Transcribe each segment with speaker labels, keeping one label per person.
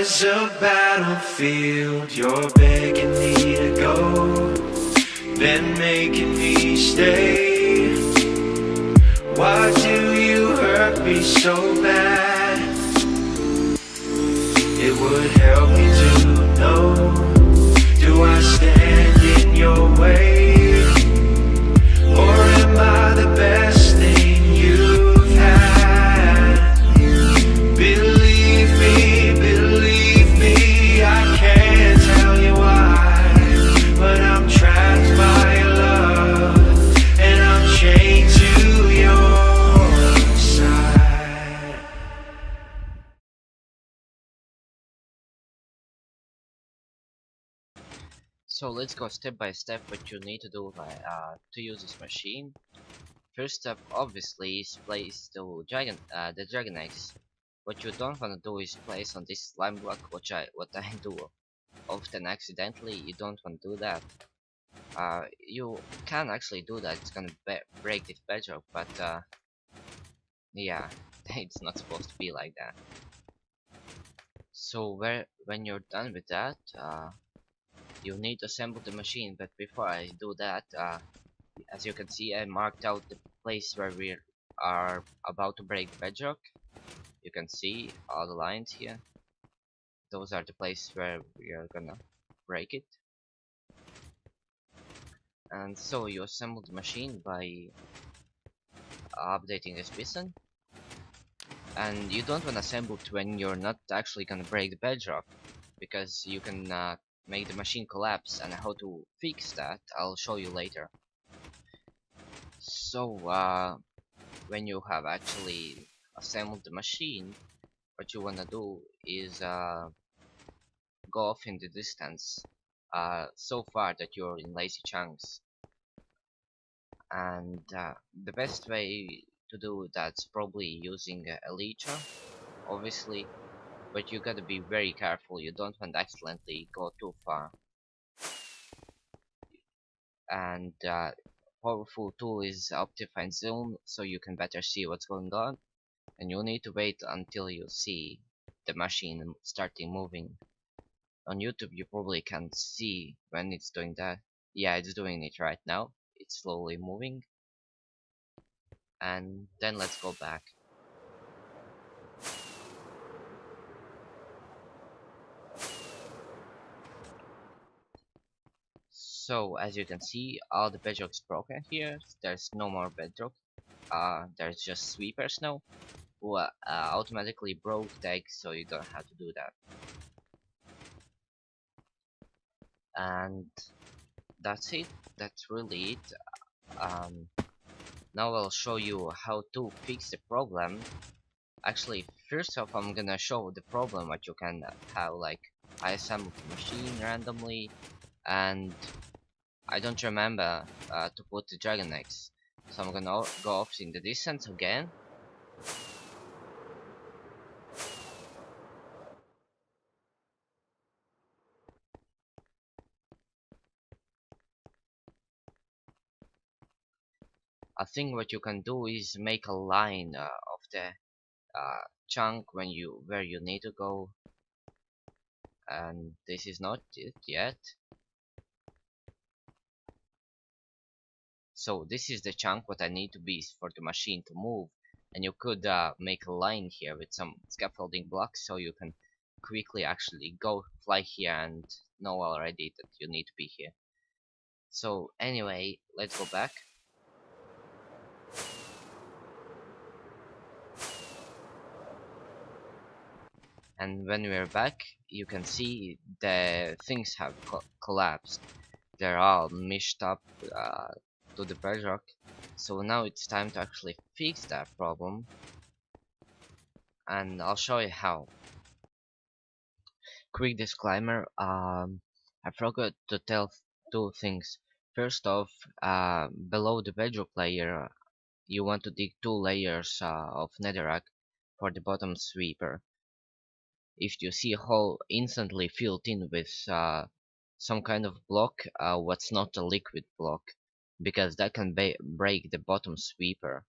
Speaker 1: It's a battlefield, you're begging me to go, been making me stay. Why do you hurt me so bad? It would help me to know, do I stand in your way? Or am I the best thing you've had? Believe me, I can't tell you why, but I'm trapped by your love, and I'm chained to your side.
Speaker 2: So let's go step by step what you need to do to use this machine. First step obviously is place the dragon eggs. What you don't want to do is place on this slime block, what I do often accidentally. You don't want to do that. You can actually do that, it's gonna break this bedrock, but yeah, it's not supposed to be like that. So when you're done with that, you need to assemble the machine. But before I do that, as you can see, I marked out the place where we are about to break the bedrock. You can see all the lines here. Those are the places where we are gonna break it. And so you assemble the machine by updating this piston. And you don't want to assemble it when you're not actually gonna break the bedrock, because you can make the machine collapse, and how to fix that I'll show you later. So when you have actually assembled the machine, what you wanna do is go off in the distance so far that you're in lazy chunks, and the best way to do that's probably using a leecher, obviously, but you gotta be very careful. You don't want to accidentally go too far. And powerful tool is Optifine Zoom, so you can better see what's going on, and you'll need to wait until you see the machine starting moving. On YouTube you probably can't see when it's doing that. Yeah, it's doing it right now. It's slowly moving. And then let's go back. So as you can see, all the bedrock's broken here. There's no more bedrock. There's just sweepers now, who automatically broke the egg, so you don't have to do that. And that's it. That's really it. Now I'll show you how to fix the problem. Actually, first off, I'm gonna show the problem what you can have. Like, I assembled the machine randomly, and I don't remember to put the dragon eggs, so I'm gonna go off in the distance again. I think what you can do is make a line of the chunk where you need to go, and this is not it yet. So this is the chunk what I need to be for the machine to move, and you could make a line here with some scaffolding blocks, so you can quickly actually go fly here and know already that you need to be here. So anyway, let's go back. And when we're back, you can see the things have collapsed. They're all meshed up to the bedrock. So now it's time to actually fix that problem, and I'll show you how. Quick disclaimer, I forgot to tell two things. First off, below the bedrock layer, you want to dig two layers of netherrack for the bottom sweeper. If you see a hole instantly filled in with some kind of block, what's not a liquid block, because that can break the bottom sweeper.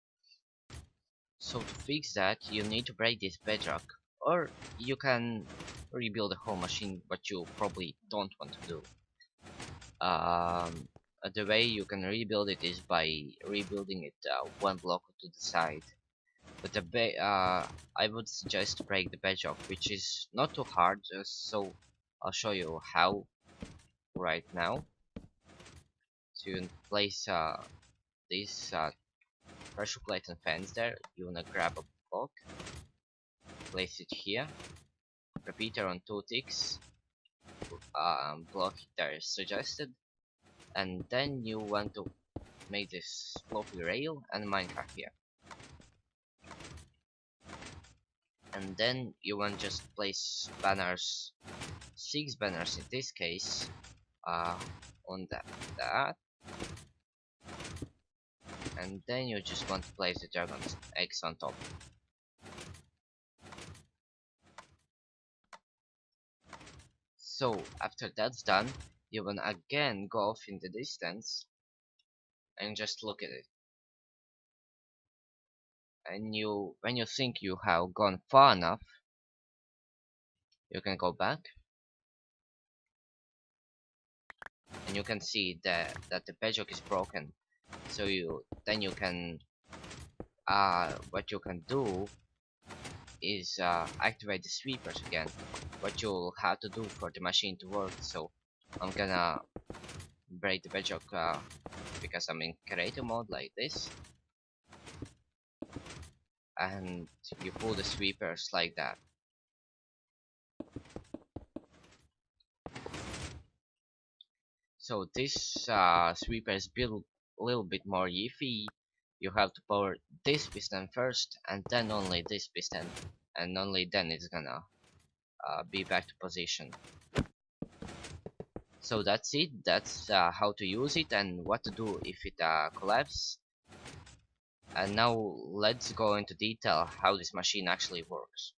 Speaker 2: So to fix that, you need to break this bedrock, or you can rebuild the whole machine, but you probably don't want to do. The way you can rebuild it is by rebuilding it one block to the side. But I would suggest to break the bedrock, which is not too hard, so I'll show you how right now. So you can place this pressure plate and fans there. You wanna grab a block, place it here, repeater on 2 ticks, block there is suggested, and then you want to make this floppy rail and minecart here. And then you want just place banners, 6 banners in this case, on that, and then you just want to place the dragon's eggs on top. So after that's done, you wanna again go off in the distance and just look at it. And when you think you have gone far enough, you can go back, and you can see that the bedrock is broken. So then you can what you can do is activate the sweepers again. What you'll have to do for the machine to work. So I'm gonna break the bedrock because I'm in creative mode like this, and you pull the sweepers like that. So this sweeper is built a little bit more iffy. You have to power this piston first, and then only this piston, and only then it's gonna be back to position. So that's it. That's how to use it and what to do if it collapses. And now let's go into detail how this machine actually works.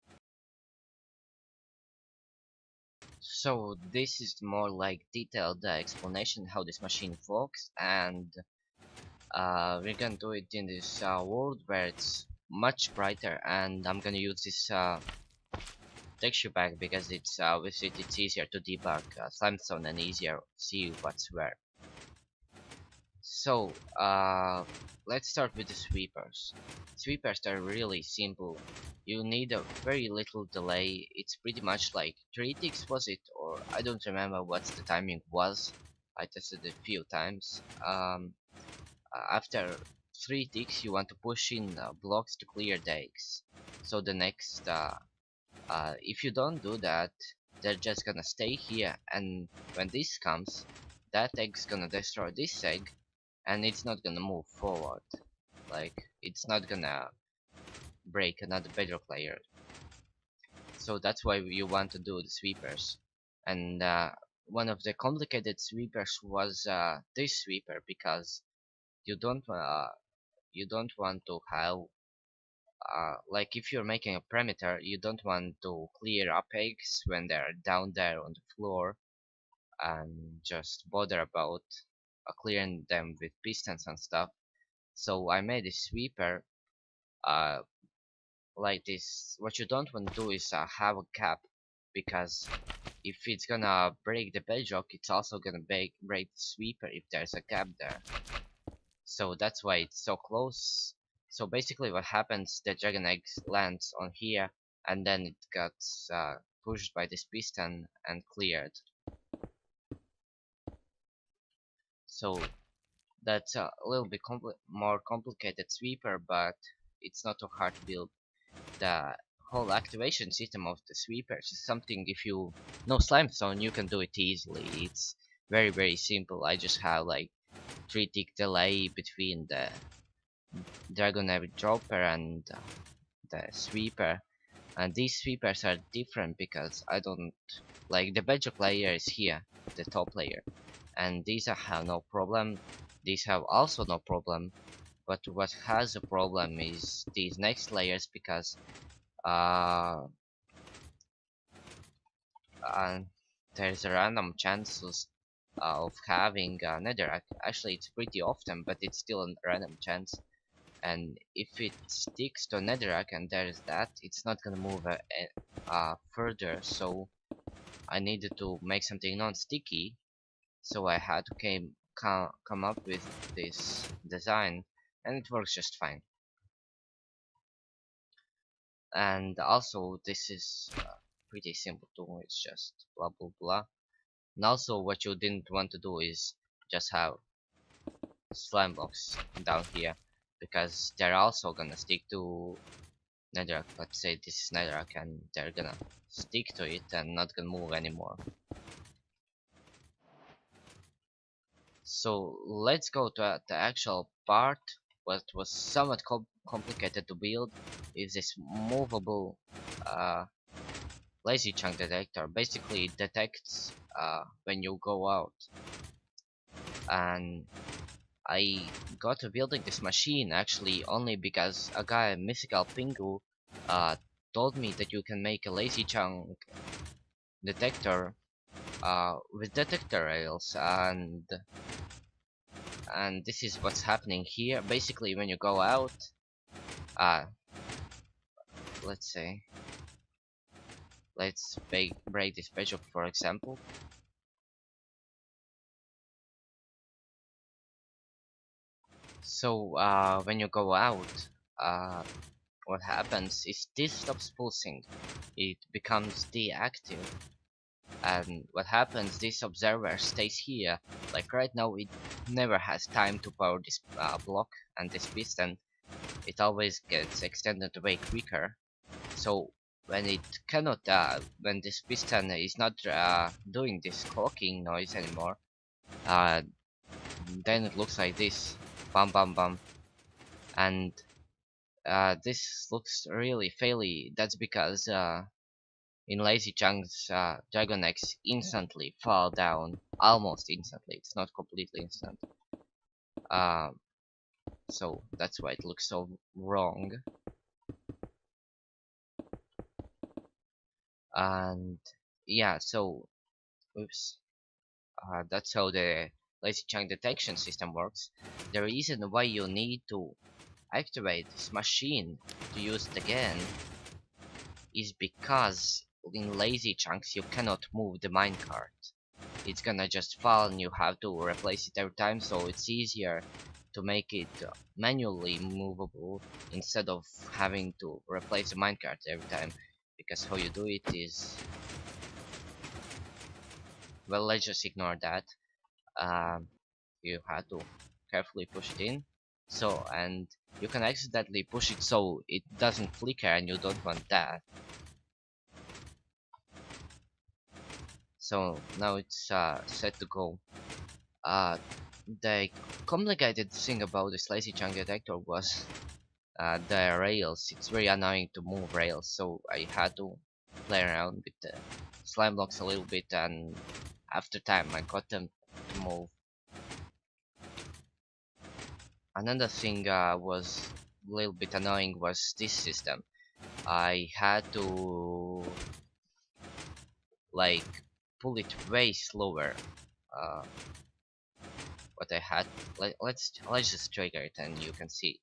Speaker 2: So this is more like detailed explanation how this machine works, and we're gonna do it in this world where it's much brighter, and I'm gonna use this texture pack because it's with it it's easier to debug limestone and easier to see what's where. So let's start with the sweepers. Sweepers are really simple. You need a very little delay. It's pretty much like 3 ticks, was it? Or I don't remember what the timing was. I tested it a few times. After 3 ticks you want to push in blocks to clear the eggs. So the next if you don't do that, they're just gonna stay here, and when this comes, that egg's gonna destroy this egg, and it's not gonna move forward. Like, it's not gonna break another bedrock layer. So that's why you want to do the sweepers. And one of the complicated sweepers was this sweeper, because you don't want to have like if you're making a premeter, you don't want to clear up eggs when they're down there on the floor and just bother about clearing them with pistons and stuff. So I made a sweeper uh, like this. What you don't want to do is have a gap, because if it's gonna break the bedrock, it's also gonna break the sweeper if there's a gap there. So that's why it's so close. So basically what happens, the dragon egg lands on here, and then it gets pushed by this piston and cleared. So that's a little bit more complicated sweeper, but it's not too hard to build. The whole activation system of the sweepers is something, if you know Slimestone, you can do it easily. It's very simple. I just have like 3 tick delay between dragon egg dropper and the sweeper. And these sweepers are different because I don't like the bedrock layer is here, the top layer, and these have no problem. These have also no problem, but what has a problem is these next layers because uh, uh there's a random chances of having nether. Actually, it's pretty often, but it's still a random chance. And if it sticks to netherrack and there's that, it's not gonna move further. So I needed to make something non-sticky, so I had to come up with this design, and it works just fine. And also, this is pretty simple too. It's just blah blah blah. And also, what you didn't want to do is just have slime blocks down here, because they're also gonna stick to netherrack. Let's say this is netherrack, and they're gonna stick to it and not gonna move anymore. So let's go to the actual part. What was somewhat complicated to build is this movable uh, lazy chunk detector. Basically, it detects when you go out. And I got to building this machine actually only because a guy, Mythical Pingu, uh, told me that you can make a lazy chunk detector with detector rails, and this is what's happening here. Basically, when you go out, uh, let's say, let's break this page up for example. So when you go out, what happens is this stops pulsing, it becomes deactive. And what happens, this observer stays here. Like right now, it never has time to power this block and this piston. It always gets extended way quicker. So when it cannot, when this piston is not doing this clocking noise anymore, uh, then it looks like this, bam bam bam, and this looks really faily. That's because in lazy chunks, dragon eggs instantly fall down, almost instantly. It's not completely instant. Um, so that's why it looks so wrong. And yeah, so oops. That's how the lazy chunk detection system works. The reason why you need to activate this machine to use it again is because in lazy chunks you cannot move the minecart. It's gonna just fall and you have to replace it every time, so it's easier to make it manually movable instead of having to replace the minecart every time. Because how you do it is, well, let's just ignore that. You have to carefully push it in, so, and you can accidentally push it so it doesn't flicker, and you don't want that. So now it's set to go. The complicated thing about this lazy chunk detector was the rails. It's very annoying to move rails, so I had to play around with the slime blocks a little bit, and after time I got them to move. Another thing was a little bit annoying was this system. I had to like pull it way slower. Uh, what I had, let's just trigger it and you can see.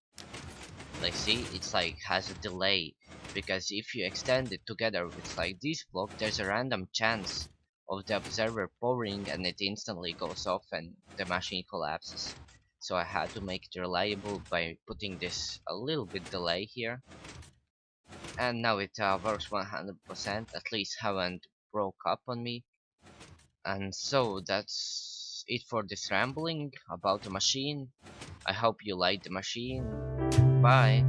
Speaker 2: Like, see, it's like has a delay, because if you extend it together with like this block, there's a random chance of the observer powering and it instantly goes off and the machine collapses. So I had to make it reliable by putting this a little bit delay here, and now it works 100%. At least haven't broke up on me. And so that's it for this rambling about the machine. I hope you like the machine. Bye.